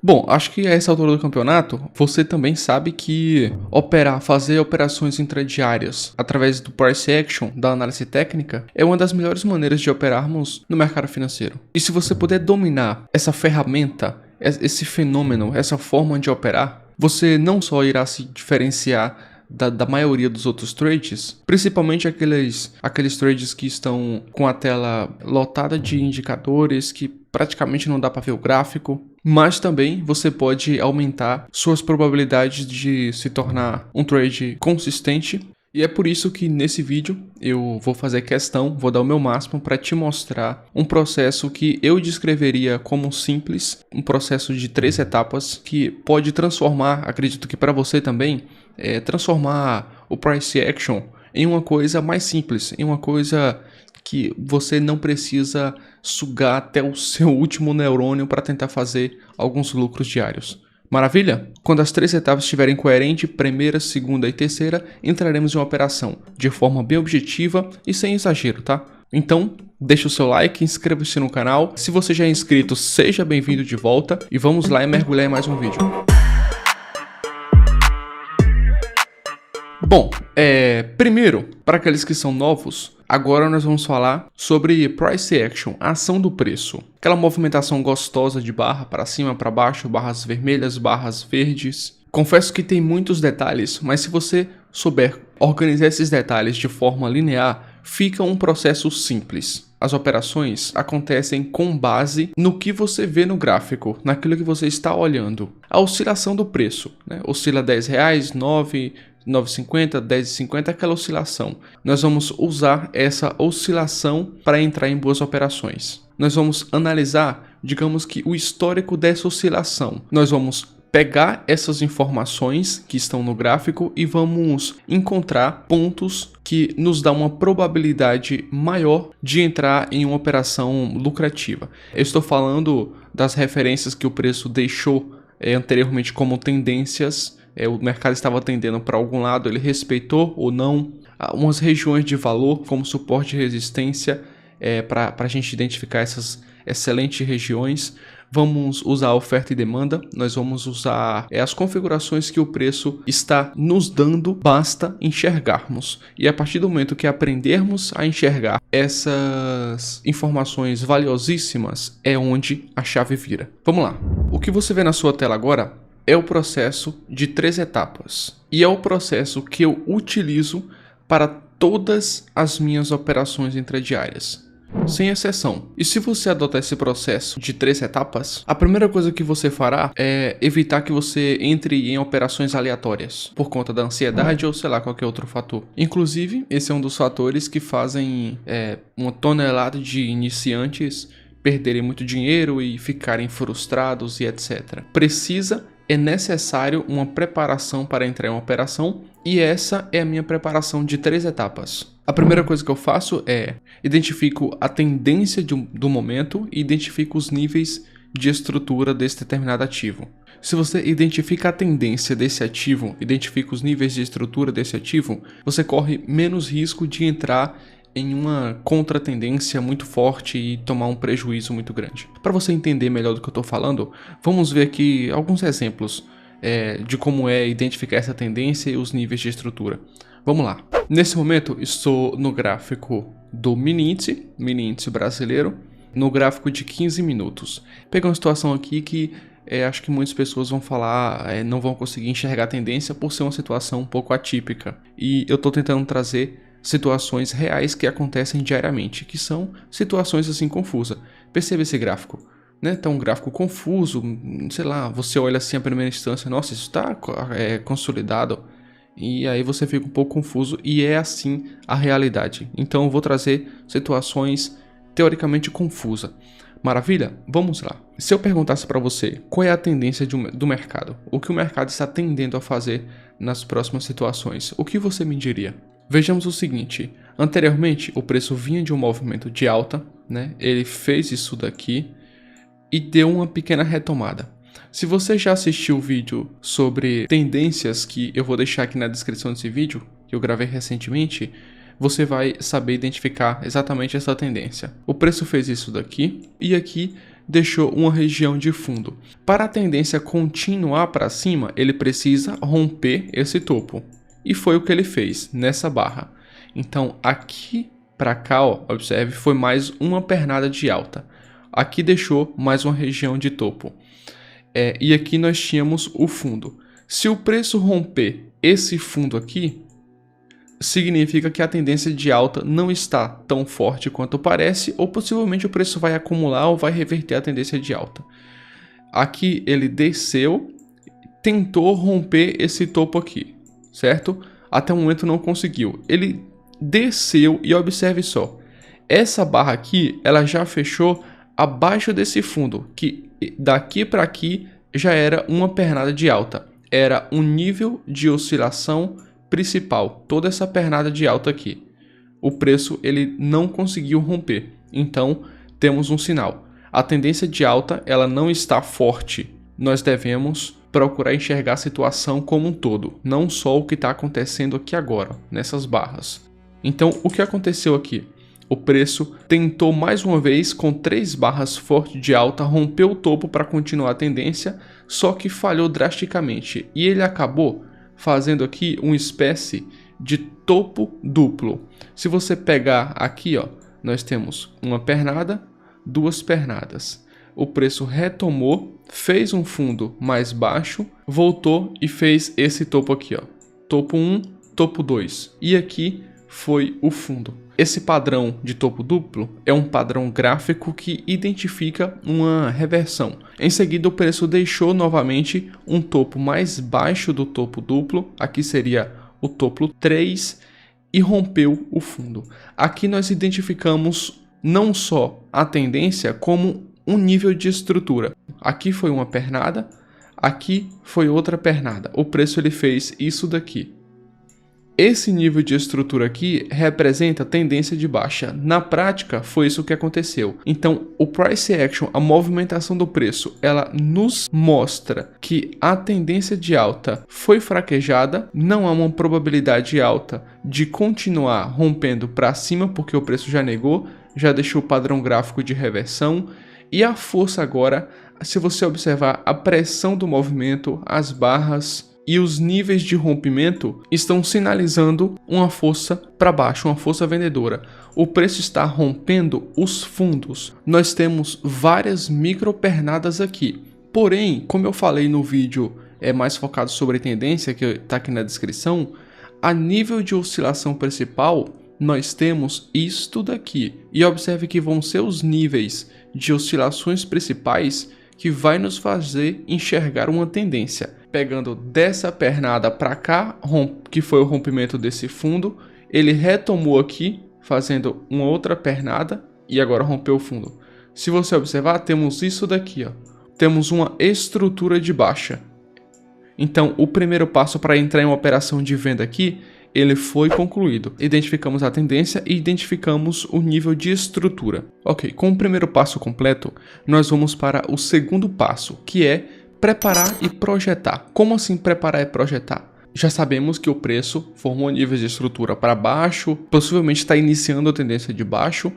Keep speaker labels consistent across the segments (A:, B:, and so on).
A: Bom, acho que a essa altura do campeonato, você também sabe que fazer operações intradiárias através do price action, da análise técnica, é uma das melhores maneiras de operarmos no mercado financeiro. E se você puder dominar essa ferramenta, esse fenômeno, essa forma de operar, você não só irá se diferenciar da maioria dos outros trades, principalmente aqueles trades que estão com a tela lotada de indicadores que praticamente não dá para ver o gráfico, mas também você pode aumentar suas probabilidades de se tornar um trade consistente. E é por isso que nesse vídeo eu vou fazer questão, vou dar o meu máximo para te mostrar um processo que eu descreveria como simples, um processo de 3 etapas que pode transformar, acredito que para você também, transformar o price action em uma coisa mais simples, em uma coisa que você não precisa sugar até o seu último neurônio para tentar fazer alguns lucros diários. Maravilha? Quando as 3 etapas estiverem coerentes, primeira, segunda e terceira, entraremos em uma operação de forma bem objetiva e sem exagero, tá? Então, deixa o seu like, inscreva-se no canal. Se você já é inscrito, seja bem-vindo de volta e vamos lá e mergulhar em mais um vídeo. Bom, primeiro, para aqueles que são novos, agora nós vamos falar sobre price action, a ação do preço. Aquela movimentação gostosa de barra para cima, para baixo, barras vermelhas, barras verdes. Confesso que tem muitos detalhes, mas se você souber organizar esses detalhes de forma linear, fica um processo simples. As operações acontecem com base no que você vê no gráfico, naquilo que você está olhando. A oscilação do preço, né? Oscila R$10, 9,50, 10,50, aquela oscilação. Nós vamos usar essa oscilação para entrar em boas operações. Nós vamos analisar, digamos que o histórico dessa oscilação. Nós vamos pegar essas informações que estão no gráfico e vamos encontrar pontos que nos dão uma probabilidade maior de entrar em uma operação lucrativa. Eu estou falando das referências que o preço deixou anteriormente como tendências. O mercado estava tendendo para algum lado, ele respeitou ou não umas regiões de valor como suporte e resistência para a gente identificar essas excelentes regiões. Vamos usar a oferta e demanda, nós vamos usar as configurações que o preço está nos dando, basta enxergarmos. E a partir do momento que aprendermos a enxergar essas informações valiosíssimas, é onde a chave vira. Vamos lá. O que você vê na sua tela agora é o processo de 3 etapas. E é o processo que eu utilizo para todas as minhas operações intradiárias, sem exceção. E se você adotar esse processo de 3 etapas, a primeira coisa que você fará é evitar que você entre em operações aleatórias, por conta da ansiedade ou sei lá, qualquer outro fator. Inclusive, esse é um dos fatores que fazem uma tonelada de iniciantes perderem muito dinheiro e ficarem frustrados e etc. É necessário uma preparação para entrar em uma operação, e essa é a minha preparação de 3 etapas. A primeira coisa que eu faço é identifico a tendência do momento e identifico os níveis de estrutura desse determinado ativo. Se você identifica a tendência desse ativo, identifica os níveis de estrutura desse ativo, você corre menos risco de entrar em uma contratendência muito forte e tomar um prejuízo muito grande. Para você entender melhor do que eu estou falando, vamos ver aqui alguns exemplos de como é identificar essa tendência e os níveis de estrutura. Vamos lá. Nesse momento estou no gráfico do mini índice brasileiro, no gráfico de 15 minutos. Peguei uma situação aqui que acho que muitas pessoas vão falar, não vão conseguir enxergar a tendência por ser uma situação um pouco atípica. E eu estou tentando trazer situações reais que acontecem diariamente, que são situações assim confusas. Perceba esse gráfico, né? Tá um gráfico confuso, sei lá, você olha assim a primeira instância, nossa, isso está consolidado, e aí você fica um pouco confuso, e é assim a realidade. Então eu vou trazer situações teoricamente confusas. Maravilha? Vamos lá. Se eu perguntasse para você qual é a tendência do mercado, o que o mercado está tendendo a fazer nas próximas situações, o que você me diria? Vejamos o seguinte, anteriormente o preço vinha de um movimento de alta, né? Ele fez isso daqui e deu uma pequena retomada. Se você já assistiu o vídeo sobre tendências, que eu vou deixar aqui na descrição desse vídeo, que eu gravei recentemente, você vai saber identificar exatamente essa tendência. O preço fez isso daqui e aqui deixou uma região de fundo. Para a tendência continuar para cima, ele precisa romper esse topo. E foi o que ele fez nessa barra. Então aqui para cá, ó, observe, foi mais uma pernada de alta. Aqui deixou mais uma região de topo. E aqui nós tínhamos o fundo. Se o preço romper esse fundo aqui, significa que a tendência de alta não está tão forte quanto parece, ou possivelmente o preço vai acumular ou vai reverter a tendência de alta. Aqui ele desceu, tentou romper esse topo aqui, certo? Até o momento não conseguiu. Ele desceu e observe só, essa barra aqui, ela já fechou abaixo desse fundo, que daqui para aqui já era uma pernada de alta. Era um nível de oscilação principal, toda essa pernada de alta aqui. O preço ele não conseguiu romper, então temos um sinal. A tendência de alta ela não está forte. Nós devemos procurar enxergar a situação como um todo, não só o que está acontecendo aqui agora, nessas barras. Então o que aconteceu aqui? O preço tentou mais uma vez com 3 barras fortes de alta romper o topo para continuar a tendência, só que falhou drasticamente e ele acabou fazendo aqui uma espécie de topo duplo. Se você pegar aqui, ó, nós temos uma pernada, 2 pernadas. O preço retomou, fez um fundo mais baixo, voltou e fez esse topo aqui, ó. Topo 1, topo 2. E aqui foi o fundo. Esse padrão de topo duplo é um padrão gráfico que identifica uma reversão. Em seguida, o preço deixou novamente um topo mais baixo do topo duplo, aqui seria o topo 3, e rompeu o fundo. Aqui nós identificamos não só a tendência, como um nível de estrutura. Aqui foi uma pernada, aqui foi outra pernada. O preço ele fez isso daqui. Esse nível de estrutura aqui representa tendência de baixa. Na prática, foi isso que aconteceu. Então, o Price Action, a movimentação do preço, ela nos mostra que a tendência de alta foi fraquejada, não há uma probabilidade alta de continuar rompendo para cima, porque o preço já negou, já deixou o padrão gráfico de reversão. E a força agora, se você observar a pressão do movimento, as barras e os níveis de rompimento estão sinalizando uma força para baixo, uma força vendedora. O preço está rompendo os fundos. Nós temos várias micropernadas aqui. Porém, como eu falei no vídeo mais focado sobre tendência, que está aqui na descrição, a nível de oscilação principal, nós temos isto daqui. E observe que vão ser os níveis de oscilações principais que vai nos fazer enxergar uma tendência. Pegando dessa pernada para cá, que foi o rompimento desse fundo, ele retomou aqui, fazendo uma outra pernada e agora rompeu o fundo. Se você observar, temos isso daqui, ó. Temos uma estrutura de baixa. Então, o primeiro passo para entrar em uma operação de venda aqui, ele foi concluído. Identificamos a tendência e identificamos o nível de estrutura. Ok, com o primeiro passo completo, nós vamos para o segundo passo, que é preparar e projetar. Como assim preparar e projetar? Já sabemos que o preço formou níveis de estrutura para baixo, possivelmente está iniciando a tendência de baixo,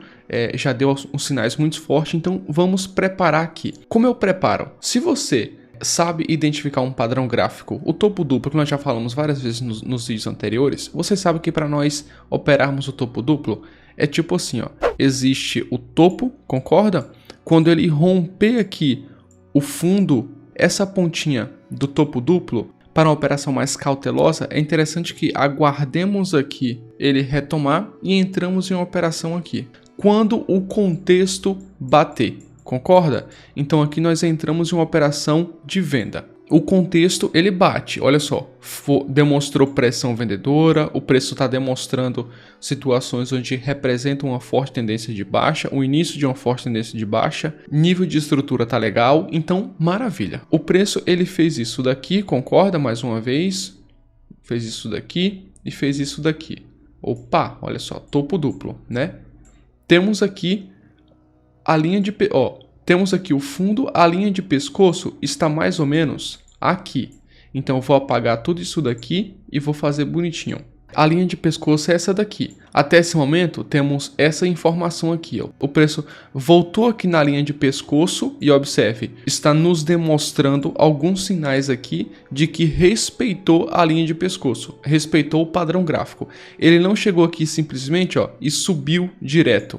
A: já deu uns sinais muito fortes, então vamos preparar aqui. Como eu preparo? Se você sabe identificar um padrão gráfico, o topo duplo, que nós já falamos várias vezes nos vídeos anteriores, você sabe que para nós operarmos o topo duplo, é tipo assim, ó, existe o topo, concorda? Quando ele romper aqui o fundo, essa pontinha do topo duplo, para uma operação mais cautelosa, é interessante que aguardemos aqui ele retomar e entramos em uma operação aqui. Quando o contexto bater, concorda? Então aqui nós entramos em uma operação de venda. O contexto ele bate, olha só, demonstrou pressão vendedora, o preço está demonstrando situações onde representa uma forte tendência de baixa, o início de uma forte tendência de baixa, nível de estrutura tá legal, então maravilha. O preço ele fez isso daqui, concorda mais uma vez, fez isso daqui e fez isso daqui. Opa, olha só, topo duplo, né? Temos aqui a linha de... Temos aqui o fundo, a linha de pescoço está mais ou menos aqui. Então eu vou apagar tudo isso daqui e vou fazer bonitinho. A linha de pescoço é essa daqui. Até esse momento, temos essa informação aqui, ó. O preço voltou aqui na linha de pescoço e observe, está nos demonstrando alguns sinais aqui de que respeitou a linha de pescoço, respeitou o padrão gráfico. Ele não chegou aqui simplesmente, ó, e subiu direto.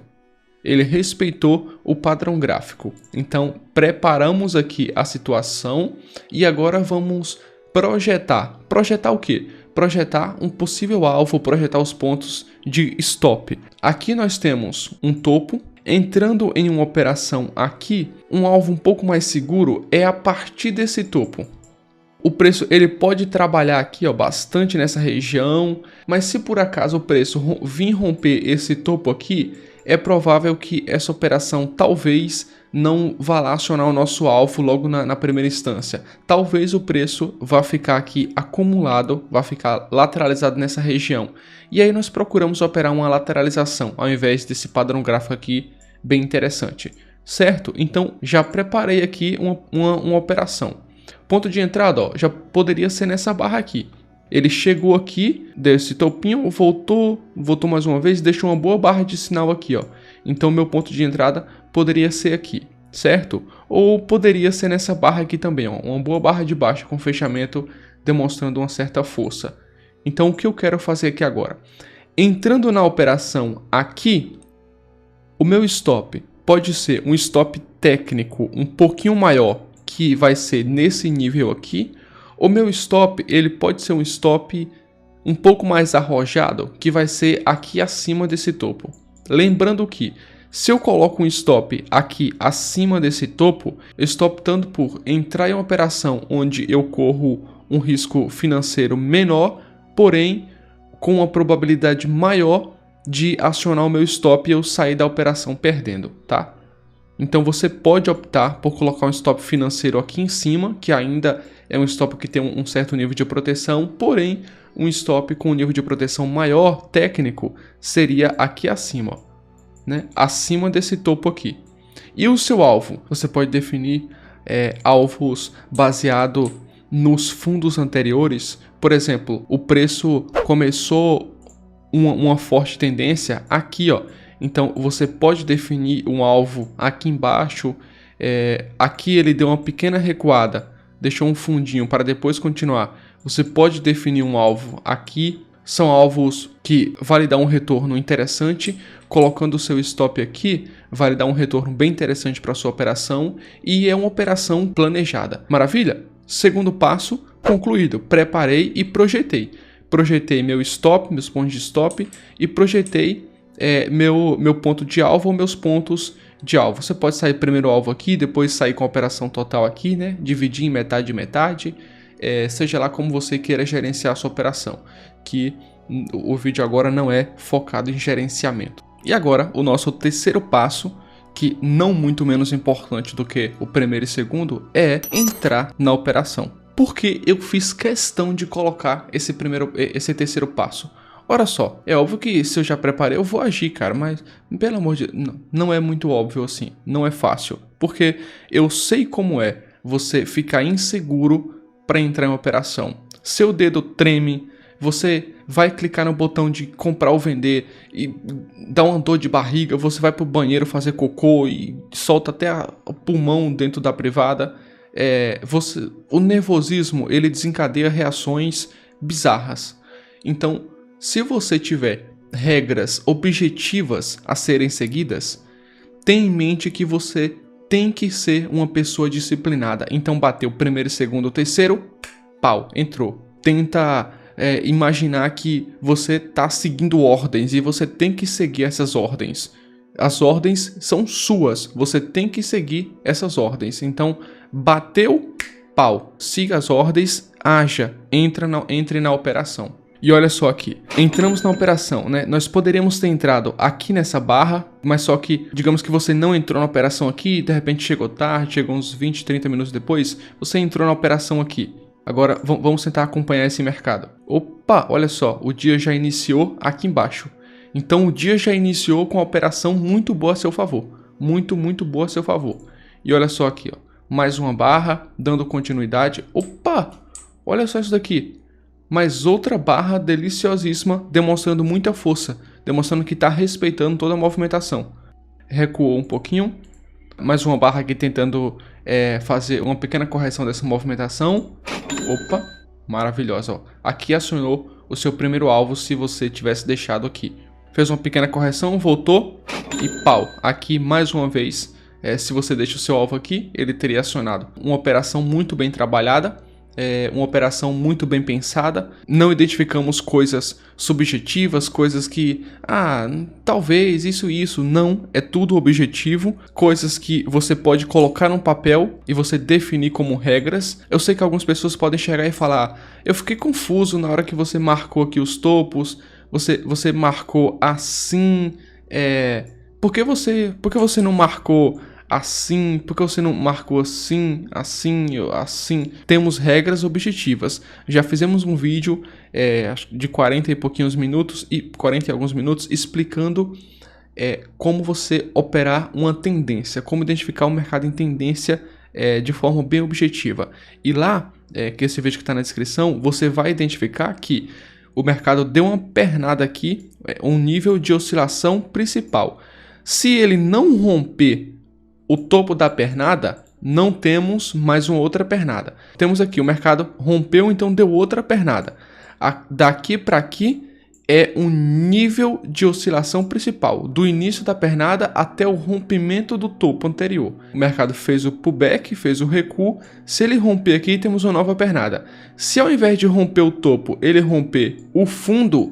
A: Ele respeitou o padrão gráfico. Então, preparamos aqui a situação e agora vamos projetar. Projetar o quê? Projetar um possível alvo, projetar os pontos de stop. Aqui nós temos um topo. Entrando em uma operação aqui, um alvo um pouco mais seguro é a partir desse topo. O preço ele pode trabalhar aqui, ó, bastante nessa região, mas se por acaso o preço vir romper esse topo aqui, é provável que essa operação talvez não vá lá acionar o nosso alvo logo na primeira instância. Talvez o preço vá ficar aqui acumulado, vá ficar lateralizado nessa região. E aí nós procuramos operar uma lateralização, ao invés desse padrão gráfico aqui bem interessante. Certo? Então já preparei aqui uma operação. Ponto de entrada, ó, já poderia ser nessa barra aqui. Ele chegou aqui, deu esse topinho, voltou mais uma vez, deixou uma boa barra de sinal aqui, ó. Então meu ponto de entrada poderia ser aqui, certo? Ou poderia ser nessa barra aqui também, ó, uma boa barra de baixa com fechamento demonstrando uma certa força. Então o que eu quero fazer aqui agora? Entrando na operação aqui, o meu stop pode ser um stop técnico um pouquinho maior, que vai ser nesse nível aqui. O meu stop, ele pode ser um stop um pouco mais arrojado, que vai ser aqui acima desse topo. Lembrando que, se eu coloco um stop aqui acima desse topo, eu estou optando por entrar em uma operação onde eu corro um risco financeiro menor, porém com uma probabilidade maior de acionar o meu stop e eu sair da operação perdendo, tá? Então você pode optar por colocar um stop financeiro aqui em cima, que ainda é um stop que tem um certo nível de proteção, porém um stop com um nível de proteção maior, técnico, seria aqui acima, né? Acima desse topo aqui. E o seu alvo? Você pode definir alvos baseado nos fundos anteriores. Por exemplo, o preço começou uma forte tendência aqui, ó. Então você pode definir um alvo aqui embaixo, aqui ele deu uma pequena recuada, deixou um fundinho para depois continuar. Você pode definir um alvo aqui, são alvos que vale dar um retorno interessante, colocando o seu stop aqui, vale dar um retorno bem interessante para a sua operação e é uma operação planejada. Maravilha? Segundo passo, concluído, preparei e projetei. Projetei meu stop, meus pontos de stop e projetei meu ponto de alvo ou meus pontos de alvo. Você pode sair primeiro alvo aqui, depois sair com a operação total aqui, né? Dividir em metade e metade, seja lá como você queira gerenciar a sua operação, que o vídeo agora não é focado em gerenciamento. E agora o nosso terceiro passo, que não muito menos importante do que o primeiro e segundo, é entrar na operação. Porque eu fiz questão de colocar esse terceiro passo. Ora só, é óbvio que se eu já preparei eu vou agir, cara, mas pelo amor de Deus, não é muito óbvio assim, não é fácil. Porque eu sei como é você ficar inseguro para entrar em uma operação. Seu dedo treme, você vai clicar no botão de comprar ou vender e dá uma dor de barriga, você vai pro banheiro fazer cocô e solta até o pulmão dentro da privada. O nervosismo, ele desencadeia reações bizarras. Então, se você tiver regras objetivas a serem seguidas, tenha em mente que você tem que ser uma pessoa disciplinada. Então bateu o primeiro, segundo, terceiro, pau, entrou. Tenta imaginar que você está seguindo ordens e você tem que seguir essas ordens. As ordens são suas, você tem que seguir essas ordens. Então bateu, pau, siga as ordens, haja, entre na operação. E olha só aqui, entramos na operação, né? Nós poderíamos ter entrado aqui nessa barra, mas só que, digamos que você não entrou na operação aqui, de repente chegou tarde, chegou uns 20, 30 minutos depois, você entrou na operação aqui. Agora, vamos tentar acompanhar esse mercado. Opa, olha só, o dia já iniciou aqui embaixo. Então, o dia já iniciou com uma operação muito boa a seu favor. Muito, muito boa a seu favor. E olha só aqui, ó, mais uma barra, dando continuidade. Opa, olha só isso daqui. mais outra barra deliciosíssima, demonstrando muita força, demonstrando que está respeitando toda a movimentação. Recuou um pouquinho, mais uma barra aqui tentando fazer uma pequena correção dessa movimentação. Opa, maravilhosa, ó. Aqui acionou o seu primeiro alvo se você tivesse deixado aqui. Fez uma pequena correção, voltou e pau. Aqui mais uma vez, se você deixa o seu alvo aqui, ele teria acionado. Uma operação muito bem trabalhada, uma operação muito bem pensada. Não identificamos coisas subjetivas, coisas que, talvez isso. Não, é tudo objetivo. Coisas que você pode colocar no papel e você definir como regras. Eu sei que algumas pessoas podem chegar e falar, eu fiquei confuso na hora que você marcou aqui os topos. Você marcou assim, por que você não marcou assim? Por que você não marcou assim? Temos regras objetivas. Já fizemos um vídeo de 40 e pouquinhos minutos, 40 e alguns minutos, explicando como você operar uma tendência, como identificar o mercado em tendência de forma bem objetiva. E lá, que esse vídeo que está na descrição, você vai identificar que o mercado deu uma pernada aqui, um nível de oscilação principal. Se ele não romper o topo da pernada, não temos mais uma outra pernada. Temos aqui, o mercado rompeu, então deu outra pernada. Daqui para aqui é um nível de oscilação principal, do início da pernada até o rompimento do topo anterior. O mercado fez o pullback, fez o recuo. Se ele romper aqui, temos uma nova pernada. Se ao invés de romper o topo, ele romper o fundo,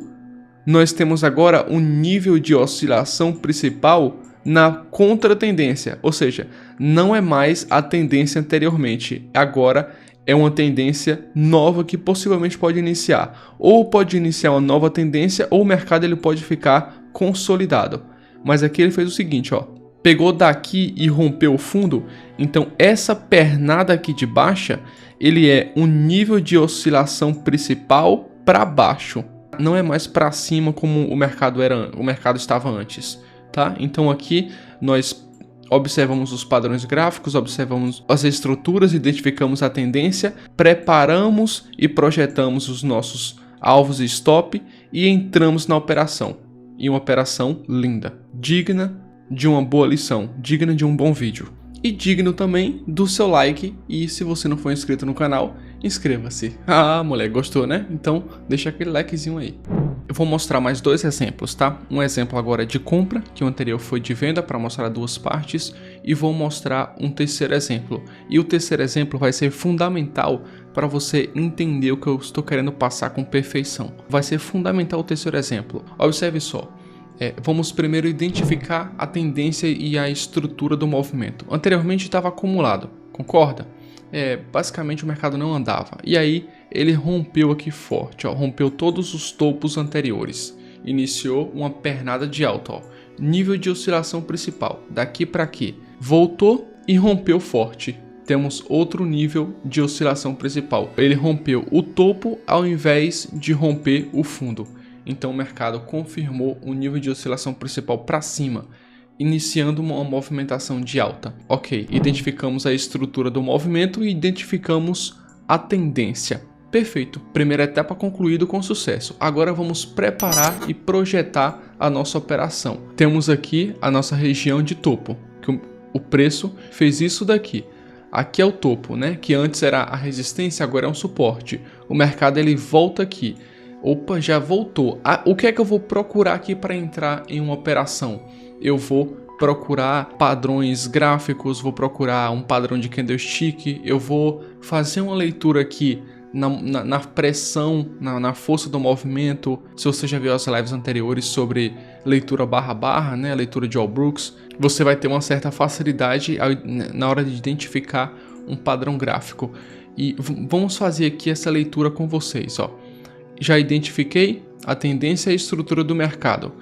A: nós temos agora um nível de oscilação principal na contratendência, ou seja, não é mais a tendência anteriormente, agora é uma tendência nova que possivelmente pode iniciar, ou pode iniciar uma nova tendência, ou o mercado ele pode ficar consolidado. Mas aqui ele fez o seguinte, ó, pegou daqui e rompeu o fundo, então essa pernada aqui de baixa, ele é um nível de oscilação principal para baixo, não é mais para cima como o mercado estava antes. Tá? Então aqui nós observamos os padrões gráficos, observamos as estruturas, identificamos a tendência, preparamos e projetamos os nossos alvos e stop e entramos na operação. E uma operação linda, digna de uma boa lição, digna de um bom vídeo. E digno também do seu like, e se você não for inscrito no canal, inscreva-se. Moleque, gostou, né? Então deixa aquele likezinho aí. Eu vou mostrar mais dois exemplos, tá? Um exemplo agora é de compra, que o anterior foi de venda, para mostrar duas partes, e vou mostrar um terceiro exemplo. E o terceiro exemplo vai ser fundamental para você entender o que eu estou querendo passar com perfeição. Vai ser fundamental o terceiro exemplo. Observe só. Vamos primeiro identificar a tendência e a estrutura do movimento. Anteriormente estava acumulado, concorda? Basicamente o mercado não andava. E aí ele rompeu aqui forte, ó, rompeu todos os topos anteriores. Iniciou uma pernada de alta, ó, nível de oscilação principal, daqui para aqui. Voltou e rompeu forte. Temos outro nível de oscilação principal. Ele rompeu o topo ao invés de romper o fundo. Então o mercado confirmou o nível de oscilação principal para cima, iniciando uma movimentação de alta. Ok, identificamos a estrutura do movimento e identificamos a tendência. Perfeito, primeira etapa concluída com sucesso. Agora vamos preparar e projetar a nossa operação. Temos aqui a nossa região de topo, que o preço fez isso daqui. Aqui é o topo, né? Que antes era a resistência, agora é um suporte. O mercado ele volta aqui. Opa, já voltou. O que é que eu vou procurar aqui para entrar em uma operação? Eu vou procurar padrões gráficos, vou procurar um padrão de candlestick, eu vou fazer uma leitura aqui na pressão, na força do movimento. Se você já viu as lives anteriores sobre leitura barra, né, leitura de Allbrooks, você vai ter uma certa facilidade na hora de identificar um padrão gráfico. E vamos fazer aqui essa leitura com vocês, ó. Já identifiquei a tendência e a estrutura do mercado.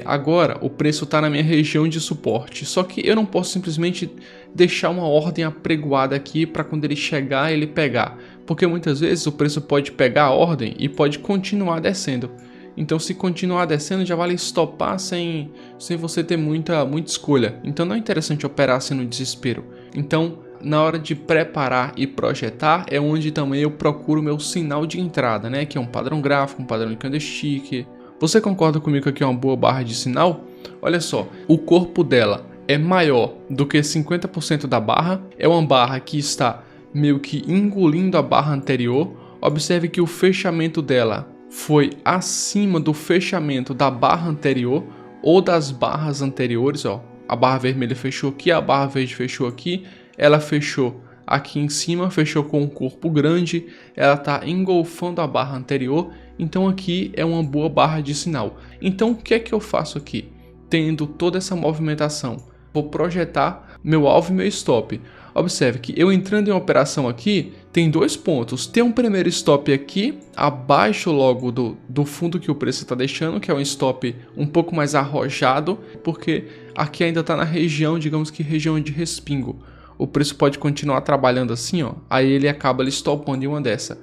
A: Agora o preço está na minha região de suporte, só que eu não posso simplesmente deixar uma ordem apregoada aqui para quando ele chegar ele pegar, porque muitas vezes o preço pode pegar a ordem e pode continuar descendo. Então se continuar descendo já vale stopar sem você ter muita escolha. Então não é interessante operar assim no desespero. Então na hora de preparar e projetar é onde também eu procuro meu sinal de entrada, né? Que é um padrão gráfico, um padrão de candlestick. Você concorda comigo que aqui é uma boa barra de sinal? Olha só, o corpo dela é maior do que 50% da barra, é uma barra que está meio que engolindo a barra anterior. Observe que o fechamento dela foi acima do fechamento da barra anterior ou das barras anteriores, ó. A barra vermelha fechou aqui, a barra verde fechou aqui, ela fechou aqui em cima, fechou com um corpo grande, ela está engolfando a barra anterior, então aqui é uma boa barra de sinal. Então o que é que eu faço aqui? Tendo toda essa movimentação, vou projetar meu alvo e meu stop. Observe que eu entrando em operação aqui, tem dois pontos. Tem um primeiro stop aqui, abaixo logo do fundo que o preço está deixando, que é um stop um pouco mais arrojado, porque aqui ainda está na região, digamos que região de respingo. O preço pode continuar trabalhando assim, ó, aí ele acaba stopando em uma dessa.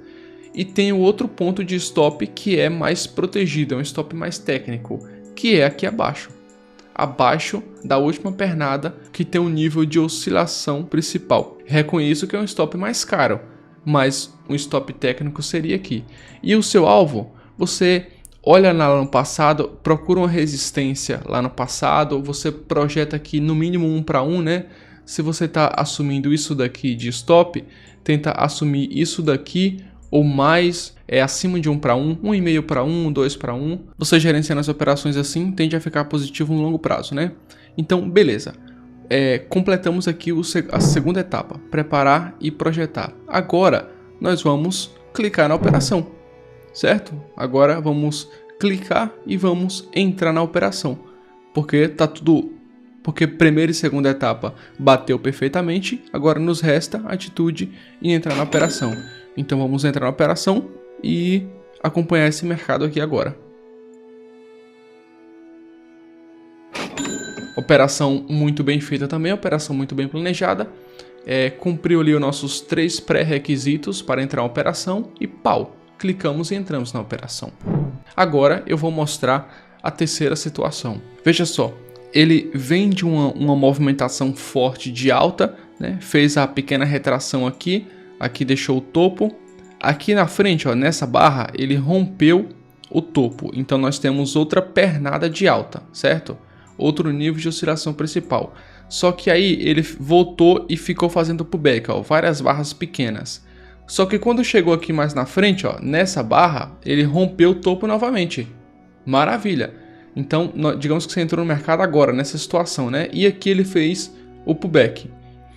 A: E tem o outro ponto de stop que é mais protegido, é um stop mais técnico, que é aqui abaixo. Abaixo da última pernada, que tem um nível de oscilação principal. Reconheço que é um stop mais caro, mas um stop técnico seria aqui. E o seu alvo, você olha lá no passado, procura uma resistência lá no passado, você projeta aqui no mínimo 1 para 1, né? Se você está assumindo isso daqui de stop, tenta assumir isso daqui ou mais, acima de 1 para 1, 1,5 para 1, 2 para 1. Você gerenciando as operações assim tende a ficar positivo no longo prazo, né? Então, beleza. Completamos aqui a segunda etapa, preparar e projetar. Agora, nós vamos clicar na operação, certo? Agora vamos clicar e vamos entrar na operação, porque porque primeira e segunda etapa bateu perfeitamente, agora nos resta a atitude e entrar na operação. Então vamos entrar na operação e acompanhar esse mercado aqui agora. Operação muito bem feita também, operação muito bem planejada. Cumpriu ali os nossos 3 pré-requisitos para entrar na operação e pau, clicamos e entramos na operação. Agora eu vou mostrar a terceira situação. Veja só, ele vem de uma movimentação forte de alta, né? Fez a pequena retração aqui deixou o topo. Aqui na frente, ó, nessa barra, ele rompeu o topo. Então nós temos outra pernada de alta, certo? Outro nível de oscilação principal. Só que aí ele voltou e ficou fazendo pullback, ó, várias barras pequenas. Só que quando chegou aqui mais na frente, ó, nessa barra, ele rompeu o topo novamente. Maravilha! Então, digamos que você entrou no mercado agora, nessa situação, né? E aqui ele fez o pullback.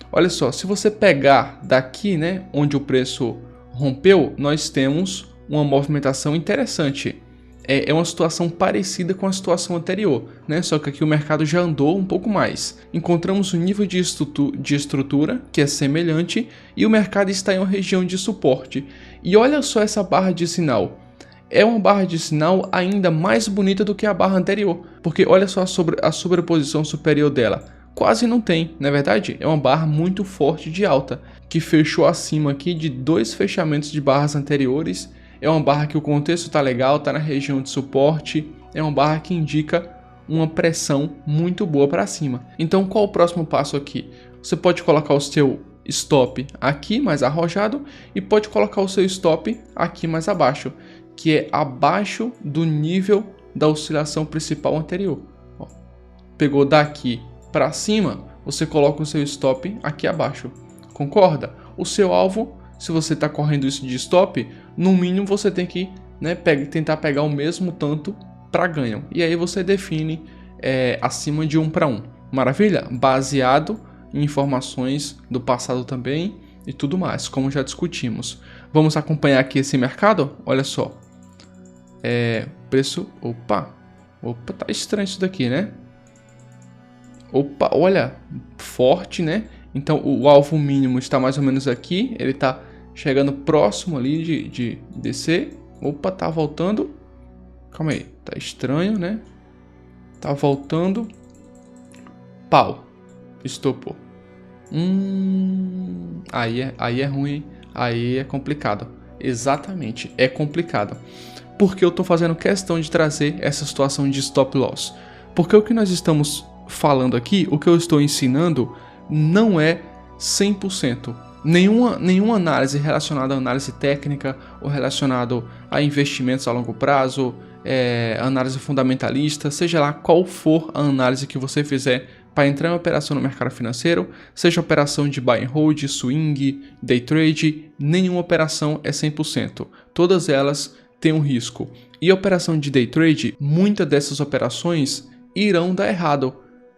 A: Olha só, se você pegar daqui, né, onde o preço rompeu, nós temos uma movimentação interessante. É uma situação parecida com a situação anterior, né? Só que aqui o mercado já andou um pouco mais. Encontramos um nível de estrutura que é semelhante e o mercado está em uma região de suporte. E olha só essa barra de sinal. É uma barra de sinal ainda mais bonita do que a barra anterior, porque olha só a sobreposição superior dela. Quase não tem, não é verdade? É uma barra muito forte de alta, que fechou acima aqui de 2 fechamentos de barras anteriores. É uma barra que o contexto está legal, está na região de suporte. É uma barra que indica uma pressão muito boa para cima. Então qual o próximo passo aqui? Você pode colocar o seu stop aqui mais arrojado e pode colocar o seu stop aqui mais abaixo, que é abaixo do nível da oscilação principal anterior. Ó, pegou daqui para cima, você coloca o seu stop aqui abaixo. Concorda? O seu alvo, se você está correndo isso de stop, no mínimo você tem que, né, tentar pegar o mesmo tanto para ganho. E aí você define acima de 1 para 1. Maravilha? Baseado em informações do passado também e tudo mais, como já discutimos. Vamos acompanhar aqui esse mercado? Olha só. Preço... Opa, tá estranho isso daqui, né? Opa, olha, forte, né? Então o alvo mínimo está mais ou menos aqui, ele está chegando próximo ali de descer. Opa, tá voltando. Calma aí, tá estranho, né? Tá voltando. Pau, estopou. Aí é ruim, aí é complicado. Exatamente, é complicado. Porque eu tô fazendo questão de trazer essa situação de stop loss. Porque o que nós estamos falando aqui, o que eu estou ensinando, não é 100%. Nenhuma análise relacionada à análise técnica ou relacionado a investimentos a longo prazo, análise fundamentalista, seja lá qual for a análise que você fizer para entrar em operação no mercado financeiro, seja operação de buy and hold, swing, day trade, nenhuma operação é 100%. Todas elas têm um risco. E a operação de day trade, muitas dessas operações irão dar errado.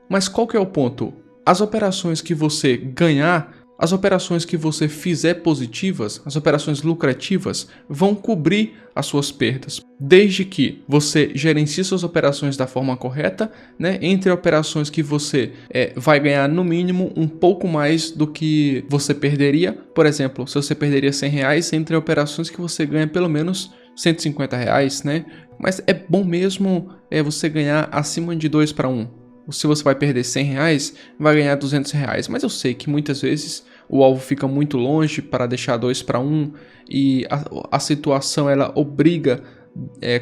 A: Mas qual que é o ponto? As operações que você ganhar, as operações que você fizer positivas, as operações lucrativas, vão cobrir as suas perdas. Desde que você gerencie suas operações da forma correta, né? Entre operações que você vai ganhar no mínimo um pouco mais do que você perderia. Por exemplo, se você perderia R$100, entre operações que você ganha pelo menos R$150, né? Mas é bom mesmo você ganhar acima de 2 para 1. Se você vai perder R$100, vai ganhar R$200. Mas eu sei que muitas vezes o alvo fica muito longe para deixar 2 para 1 e a situação ela obriga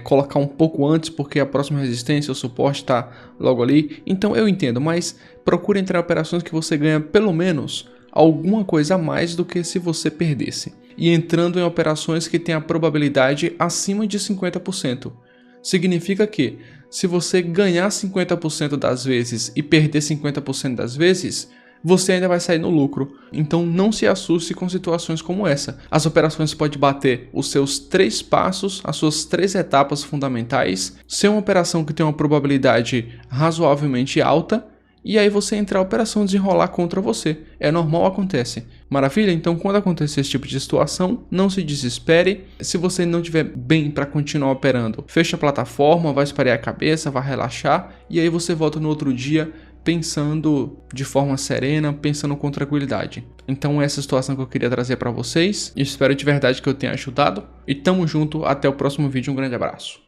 A: colocar um pouco antes porque a próxima resistência, o suporte está logo ali. Então eu entendo, mas procure entrar em operações que você ganha pelo menos alguma coisa a mais do que se você perdesse. E entrando em operações que têm a probabilidade acima de 50%. Significa que se você ganhar 50% das vezes e perder 50% das vezes, você ainda vai sair no lucro. Então não se assuste com situações como essa. As operações podem bater os seus 3 passos, as suas 3 etapas fundamentais, ser uma operação que tem uma probabilidade razoavelmente alta, e aí você entrar a operação desenrolar contra você. É normal, acontece. Maravilha? Então quando acontecer esse tipo de situação, não se desespere. Se você não estiver bem para continuar operando, fecha a plataforma, vai espalhar a cabeça, vai relaxar, e aí você volta no outro dia pensando de forma serena, pensando com tranquilidade. Então essa é a situação que eu queria trazer para vocês. Espero de verdade que eu tenha ajudado. E tamo junto, até o próximo vídeo. Um grande abraço.